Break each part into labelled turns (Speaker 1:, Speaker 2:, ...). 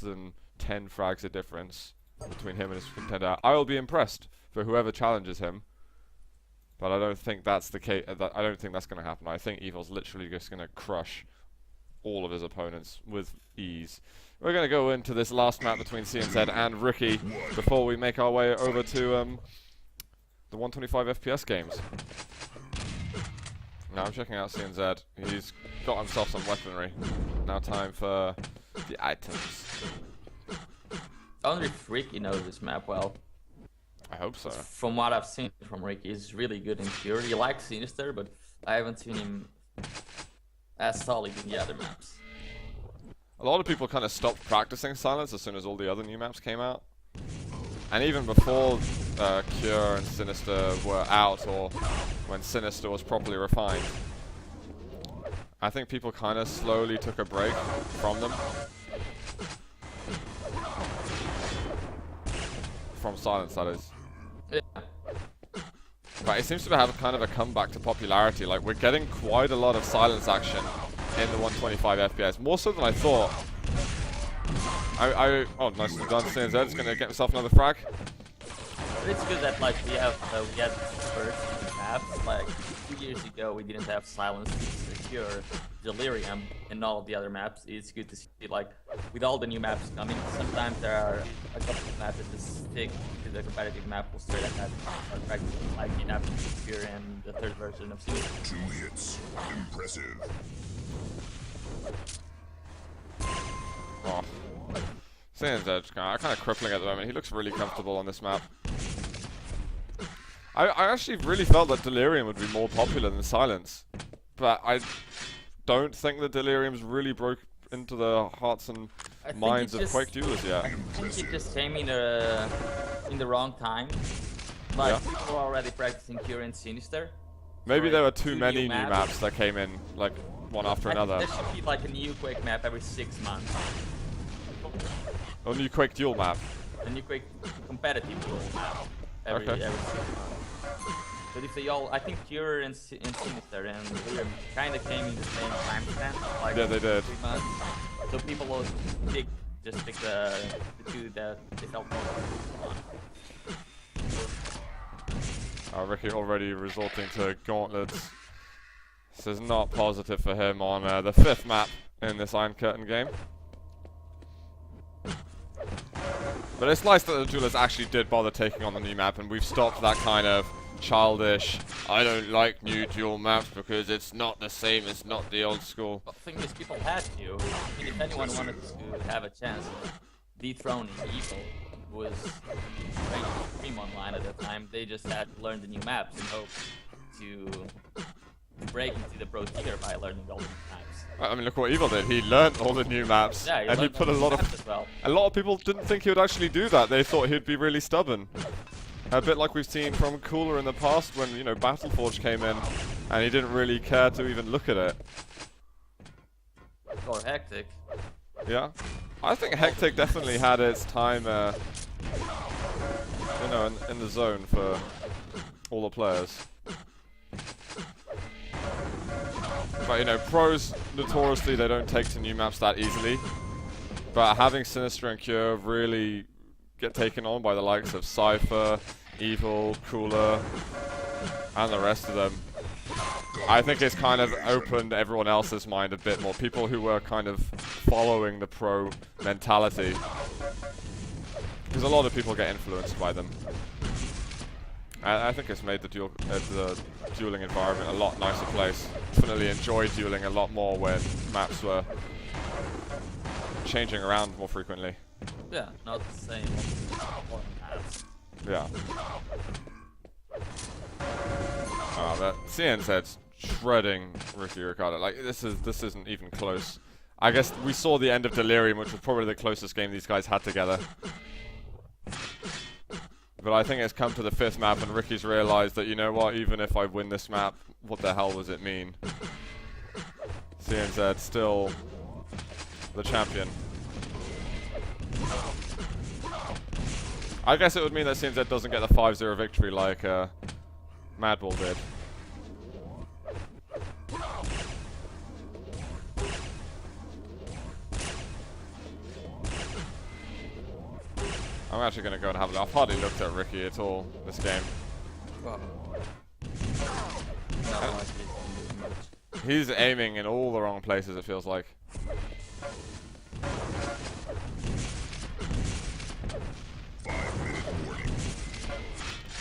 Speaker 1: than 10 frags of difference between him and his contender. I will be impressed for whoever challenges him, but I don't think that's the case. I don't think that's going to happen. I think Evil's literally just going to crush all of his opponents with ease. We're going to go into this last map between CNZ and Ricky before we make our way over to the 125 FPS games. Now I'm checking out CNZ. He's got himself some weaponry. Now time for the items.
Speaker 2: I wonder if Ricky knows this map well.
Speaker 1: I hope so.
Speaker 2: From what I've seen from Ricky, he's really good in Pure. He likes Sinister, but I haven't seen him as solid in the other maps.
Speaker 1: A lot of people kind of stopped practicing Silence as soon as all the other new maps came out. And even before Cure and Sinister were out, or when Sinister was properly refined, I think people kind of slowly took a break from them. From Silence, that is.
Speaker 2: Yeah.
Speaker 1: But it seems to have kind of a comeback to popularity. Like, we're getting quite a lot of Silence action in the 125 FPS, more so than I thought. Oh, nicely done. CNZ's gonna get himself another frag.
Speaker 2: It's good that like we had first maps. Like 2 years ago, we didn't have Silence, Secure, Delirium, and all of the other maps. It's good to see like with all the new maps coming. Sometimes there are a couple of maps that just stick to the competitive map. We'll straight ahead start practicing like in Secure and the third version of Secure.
Speaker 3: 2 hits. Impressive.
Speaker 1: Oh. CNZ's kind of crippling at the moment. He looks really comfortable on this map. I actually really felt that Delirium would be more popular than Silence, but I don't think that Delirium's really broke into the hearts and minds of Quake duelers yet.
Speaker 2: I think it just came in the wrong time. Like people were already practicing Cure and Sinister.
Speaker 1: Maybe there were too many
Speaker 2: new
Speaker 1: new maps that came in, like one after another.
Speaker 2: There should be like a new Quake map every 6 months.
Speaker 1: Or new Quake duel map.
Speaker 2: A new Quake competitive duel map every 6 months. But if they all, I think Cure and Sinister and Delirium kind of came in the same time span. Like
Speaker 1: yeah, they did.
Speaker 2: 3 months. So people will just pick the two that they felt most on.
Speaker 1: Ricky already resorting to gauntlets. This is not positive for him on the 5th map in this Iron Curtain game. But it's nice that the duelers actually did bother taking on the new map, and we've stopped that kind of childish, I don't like new duel maps because it's not the same, it's not the old school.
Speaker 2: The thing is, people had to. I mean, if anyone wanted to have a chance of dethroning Evil, who was playing Supreme online at the time, they just had to learn the new maps and hope to break into the pro tier by learning all the new maps.
Speaker 1: I mean, look what Evil did. He learned all the new maps,
Speaker 2: Yeah,
Speaker 1: and he put a lot of.
Speaker 2: Well.
Speaker 1: A lot of people didn't think he would actually do that. They thought he'd be really stubborn. A bit like we've seen from Cooler in the past when, you know, Battleforge came in and he didn't really care to even look at it.
Speaker 2: Or Hectic.
Speaker 1: Yeah. I think Hectic definitely had its time, you know, in the zone for all the players. But, you know, pros, notoriously, they don't take to new maps that easily. But having Sinister and Cure really get taken on by the likes of Cypher, Evil, Cooler, and the rest of them, I think it's kind of opened everyone else's mind a bit more. People who were kind of following the pro mentality. Because a lot of people get influenced by them. I think it's made the dueling environment a lot nicer place. Definitely enjoyed dueling a lot more when maps were changing around more frequently.
Speaker 2: Yeah, not the same maps.
Speaker 1: Yeah. That CNZ's shredding Ricky Ricardo. Like this isn't even close. I guess we saw the end of Delirium, which was probably the closest game these guys had together. But I think it's come to the 5th map and Ricky's realized that, you know what, even if I win this map, what the hell does it mean? CNZ still the champion. I guess it would mean that CNZ doesn't get the 5-0 victory like Madball did. I'm actually going to go and have a look. I've hardly looked at Ricky at all this game.
Speaker 2: Well, not like he's been doing much.
Speaker 1: He's aiming in all the wrong places, it feels like.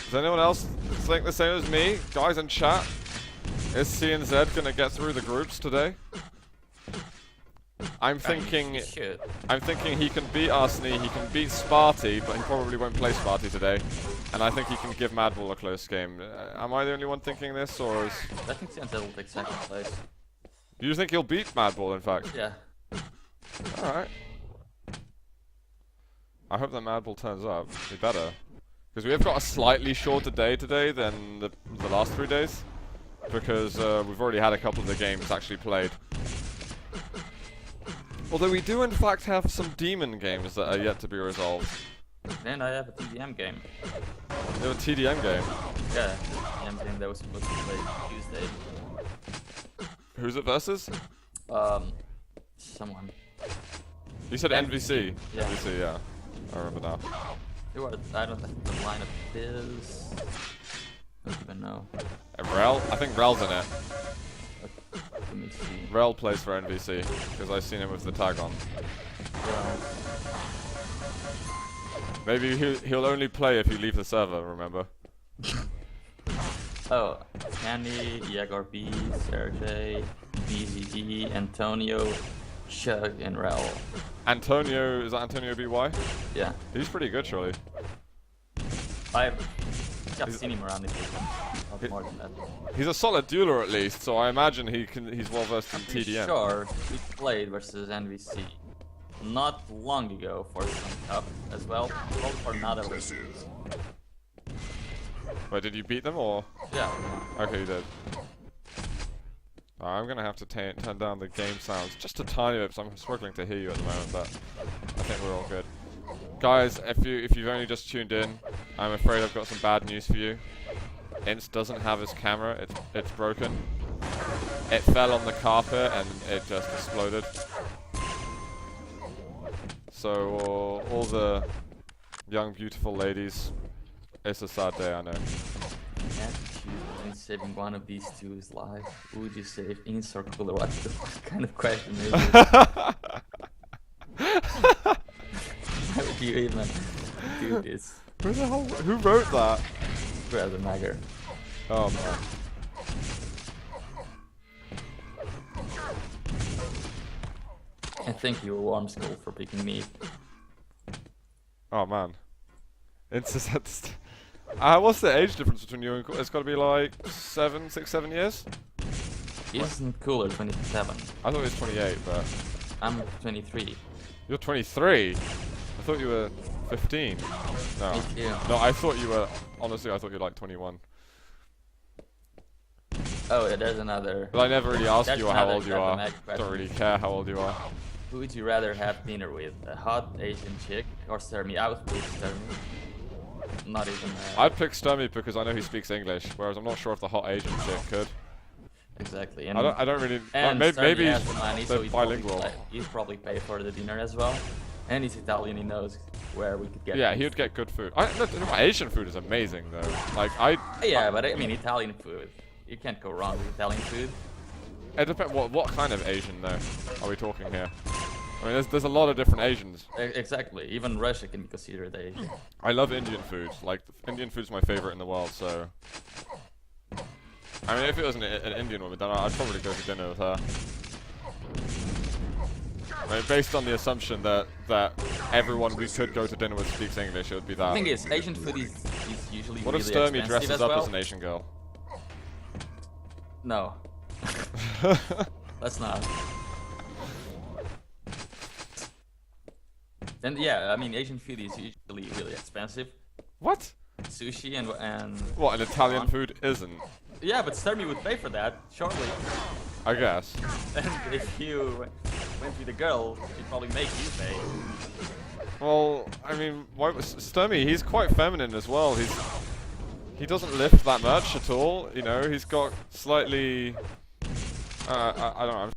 Speaker 1: Does anyone else think the same as me? Guys in chat, is C and Z going to get through the groups today? I'm thinking he can beat Arseny, he can beat Sparty, but he probably won't play Sparty today. And I think he can give Madball a close game. Am I the only one thinking this, or is...
Speaker 2: I think CNZ will take second place.
Speaker 1: Do you think he'll beat Madball, in fact?
Speaker 2: Yeah.
Speaker 1: Alright. I hope that Madball turns up. He better. Because we have got a slightly shorter day today than the last 3 days. Because we've already had a couple of the games actually played. Although we do in fact have some demon games that are yet to be resolved.
Speaker 2: Then I have a TDM game.
Speaker 1: You have a TDM game?
Speaker 2: Yeah, TDM game that was supposed to play Tuesday.
Speaker 1: Who's it versus?
Speaker 2: Someone.
Speaker 1: You said NVC.
Speaker 2: Yeah.
Speaker 1: NVC, yeah. I remember now.
Speaker 2: Who are, I don't know what the lineup is. I don't even know.
Speaker 1: Rel? I think Rel's in it.
Speaker 2: Let me see.
Speaker 1: Rel plays for NVC, because I've seen him with the tag on.
Speaker 2: Well,
Speaker 1: Maybe he'll only play if you leave the server, remember?
Speaker 2: oh, Candy, Iagar B, Sergey, BZD, Antonio, Chug, and Rel.
Speaker 1: Antonio, is that Antonio BY?
Speaker 2: Yeah.
Speaker 1: He's pretty good, surely.
Speaker 2: I've seen him around the game. Not more than that.
Speaker 1: He's a solid dueler at least, so I imagine he's well versed in
Speaker 2: Pretty
Speaker 1: TDM.
Speaker 2: sure we played versus NVC not long ago for some cup as well. Well, for another.
Speaker 3: Impressive.
Speaker 1: Wait, did you beat them or?
Speaker 2: Yeah.
Speaker 1: Okay, you did. I'm gonna have to turn down the game sounds just a tiny bit, because I'm struggling to hear you at the moment, but I think we're all good. Guys, if you've only just tuned in, I'm afraid I've got some bad news for you. Ince doesn't have his camera, it's broken. It fell on the carpet and it just exploded. So all the young beautiful ladies, it's a sad day, I know.
Speaker 2: Can't choose between saving one of these two is life. Would you save Ince or Cooler? What kind of question is it? How would you even do this?
Speaker 1: Who wrote that?
Speaker 2: Rather Magger.
Speaker 1: Oh man.
Speaker 2: And thank you, Warm Skull, for picking me.
Speaker 1: Oh man. It's just what's the age difference between you and It's got to be like 6, 7 years?
Speaker 2: Isn't Cooler 27?
Speaker 1: I thought it was 28, but...
Speaker 2: I'm 23.
Speaker 1: You're 23? I thought you were 15. No.
Speaker 2: Me too.
Speaker 1: No, I thought you were... Honestly, I thought you were like 21.
Speaker 2: Oh, yeah, there's another.
Speaker 1: But I never really asked
Speaker 2: That's
Speaker 1: you how
Speaker 2: another
Speaker 1: old you are.
Speaker 2: problematic question.
Speaker 1: Don't really care how old you are.
Speaker 2: Who would you rather have dinner with? A hot Asian chick or Sturmy? I would pick Sturmy. Not even.
Speaker 1: I'd pick Sturmy because I know he speaks English, whereas I'm not sure if the hot Asian chick could.
Speaker 2: Exactly. And
Speaker 1: I don't really...
Speaker 2: And
Speaker 1: maybe
Speaker 2: has the money, so
Speaker 1: they're bilingual.
Speaker 2: He'd probably pay for the dinner as well. And he's Italian, he knows where we could get.
Speaker 1: Yeah, he would get good food. Asian food is amazing though. Like
Speaker 2: Yeah, but I mean Italian food. You can't go wrong with Italian food.
Speaker 1: It depends. What kind of Asian though are we talking here? I mean, there's a lot of different Asians.
Speaker 2: Exactly. Even Russia can be considered Asian.
Speaker 1: I love Indian food. Like Indian food's my favorite in the world. So, I mean, if it was an Indian woman, then I'd probably go to dinner with her. I mean, based on the assumption that everyone we could go to dinner with speaks English, it would be that.
Speaker 2: The thing is, Asian food is usually
Speaker 1: What
Speaker 2: really
Speaker 1: if Sturmy
Speaker 2: expensive
Speaker 1: dresses
Speaker 2: as
Speaker 1: up
Speaker 2: well.
Speaker 1: as an Asian girl?
Speaker 2: No. Let's not. And yeah, I mean Asian food is usually really expensive.
Speaker 1: What?
Speaker 2: Sushi and
Speaker 1: What, an Italian food isn't?
Speaker 2: Yeah, but Sturmy would pay for that, surely.
Speaker 1: I guess.
Speaker 2: And if you went with a girl, she'd probably make you pay.
Speaker 1: Well, I mean, Sturmy, he's quite feminine as well. He doesn't lift that much at all, you know. He's got slightly... I don't know.